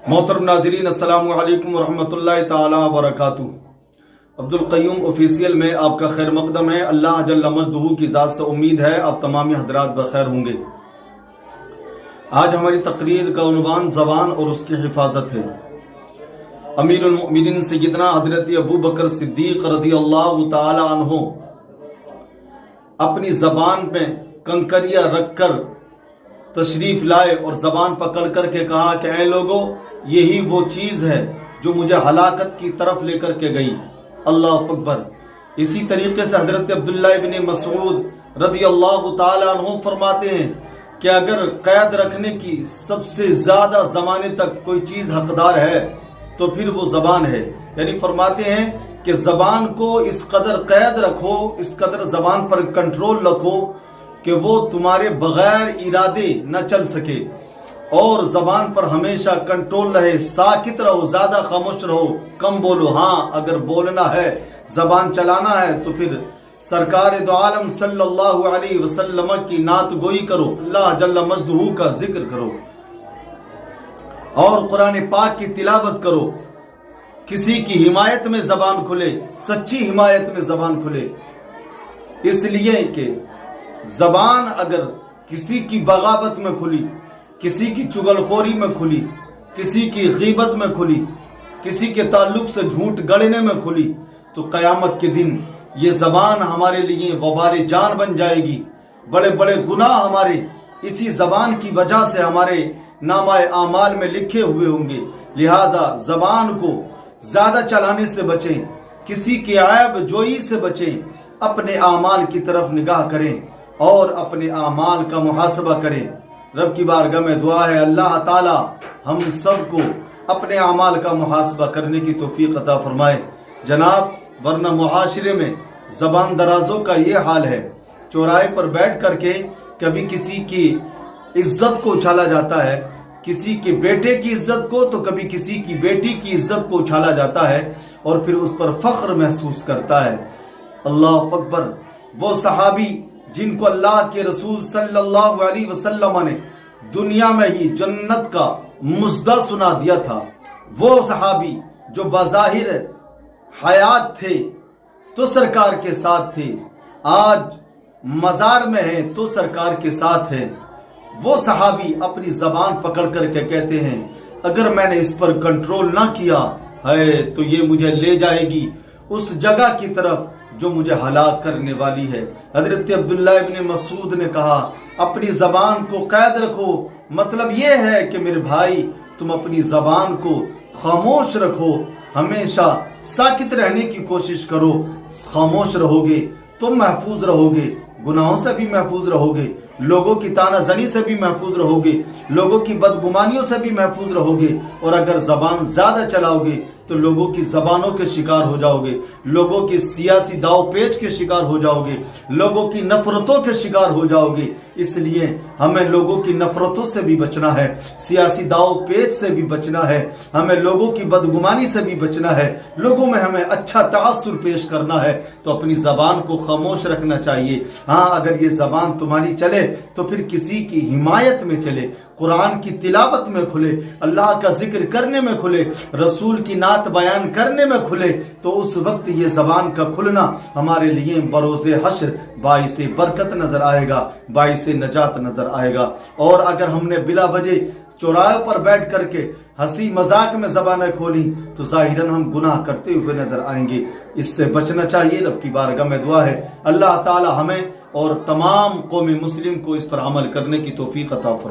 محترم ناظرین، السلام علیکم ورحمۃ اللہ تعالی وبرکاتہ۔ عبدالقیوم آفیشیل میں آپ کا خیر مقدم ہے۔ اللہ جل مجدہ کی ذات سے امید ہے آپ تمامی حضرات بخیر ہوں گے۔ آج ہماری تقریر کا عنوان زبان اور اس کی حفاظت ہے۔ امیر المؤمنین سیدنا حضرت ابو بکر صدیق رضی اللہ تعالی عنہ اپنی زبان پہ کنکریاں رکھ کر تشریف لائے اور زبان پکڑ کر کے کہا کہ اے لوگو، یہی وہ چیز ہے جو مجھے ہلاکت کی طرف لے کر کے گئی۔ اللہ اکبر۔ اسی طریقے سے حضرت عبداللہ ابن مسعود رضی اللہ تعالی عنہ فرماتے ہیں کہ اگر قید رکھنے کی سب سے زیادہ زمانے تک کوئی چیز حقدار ہے تو پھر وہ زبان ہے۔ یعنی فرماتے ہیں کہ زبان کو اس قدر قید رکھو، اس قدر زبان پر کنٹرول رکھو کہ وہ تمہارے بغیر ارادے نہ چل سکے، اور زبان پر ہمیشہ کنٹرول رہے، ساکت رہو، زیادہ خاموش رہو، کم بولو۔ ہاں اگر بولنا ہے، زبان چلانا ہے تو پھر سرکار دو عالم صلی اللہ علیہ وسلم کی نعت گوئی کرو، اللہ جل مجدہ کا ذکر کرو اور قرآن پاک کی تلاوت کرو۔ کسی کی حمایت میں زبان کھلے، سچی حمایت میں زبان کھلے، اس لیے کہ زبان اگر کسی کی بغاوت میں کھلی، کسی کی چغلخوری میں کھلی، کسی کی غیبت میں کھلی، کسی کے تعلق سے جھوٹ گڑنے میں کھلی، تو قیامت کے دن یہ زبان ہمارے لیے وبال جان بن جائے گی۔ بڑے بڑے گناہ ہمارے اسی زبان کی وجہ سے ہمارے نامہ اعمال میں لکھے ہوئے ہوں گے۔ لہذا زبان کو زیادہ چلانے سے بچیں، کسی کی عیب جوئی سے بچیں، اپنے اعمال کی طرف نگاہ کریں اور اپنے اعمال کا محاسبہ کریں۔ رب کی بارگاہ میں دعا ہے اللہ تعالی ہم سب کو اپنے اعمال کا محاسبہ کرنے کی توفیق عطا فرمائے۔ جناب، ورنہ معاشرے میں زبان درازوں کا یہ حال ہے، چوراہے پر بیٹھ کر کے کبھی کسی کی عزت کو اچھالا جاتا ہے، کسی کے بیٹے کی عزت کو تو کبھی کسی کی بیٹی کی عزت کو اچھالا جاتا ہے اور پھر اس پر فخر محسوس کرتا ہے۔ اللہ اکبر۔ وہ صحابی جن کو اللہ کے رسول صلی اللہ علیہ وسلم نے دنیا میں ہی جنت کا مژدہ سنا دیا تھا، وہ صحابی جو بظاہر حیات تھے تو سرکار کے ساتھ تھے، آج مزار میں ہیں تو سرکار کے ساتھ ہیں، وہ صحابی اپنی زبان پکڑ کر کے کہتے ہیں اگر میں نے اس پر کنٹرول نہ کیا ہے تو یہ مجھے لے جائے گی اس جگہ کی طرف جو مجھے ہلاک کرنے والی ہے۔ حضرت عبداللہ ابن مسعود نے کہا اپنی زبان کو قید رکھو، مطلب یہ ہے کہ میرے بھائی تم اپنی زبان کو خاموش رکھو، ہمیشہ ساکت رہنے کی کوشش کرو۔ خاموش رہو گے تم محفوظ رہو گے، گناہوں سے بھی محفوظ رہو گے، لوگوں کی تانا زنی سے بھی محفوظ رہو گے، لوگوں کی بدگمانیوں سے بھی محفوظ رہو گے، اور اگر زبان زیادہ چلاؤ گے تو لوگوں کی زبانوں کے شکار ہو جاؤ گے، لوگوں کی سیاسی داؤ پیچ کے شکار ہو جاؤ گے، لوگوں کی نفرتوں کے شکار ہو جاؤ گے۔ اس لیے ہمیں لوگوں کی نفرتوں سے بھی بچنا ہے، سیاسی داؤ پیچ سے بھی بچنا ہے، ہمیں لوگوں کی بدگمانی سے بھی بچنا ہے، لوگوں میں ہمیں اچھا تاثر پیش کرنا ہے تو اپنی زبان کو خاموش رکھنا چاہیے۔ ہاں اگر یہ زبان تمہاری چلے تو پھر کسی کی حمایت میں چلے، قرآن کی تلاوت میں کھلے، اللہ کا ذکر کرنے میں کھلے، رسول کی نعت بیان کرنے میں کھلے، تو اس وقت یہ زبان کا کھلنا ہمارے لیے بروز حشر باعث برکت نظر آئے گا، باعث نجات نظر آئے گا۔ اور اگر ہم نے بلا وجہ چوراہے پر بیٹھ کر کے ہنسی مذاق میں زبانیں کھولی تو ظاہراً ہم گناہ کرتے ہوئے نظر آئیں گے۔ اس سے بچنا چاہیے۔ رب کی بارگاہ میں دعا ہے اللہ تعالی ہمیں اور تمام قوم مسلم کو اس پر عمل کرنے کی توفیق عطا فرمائے۔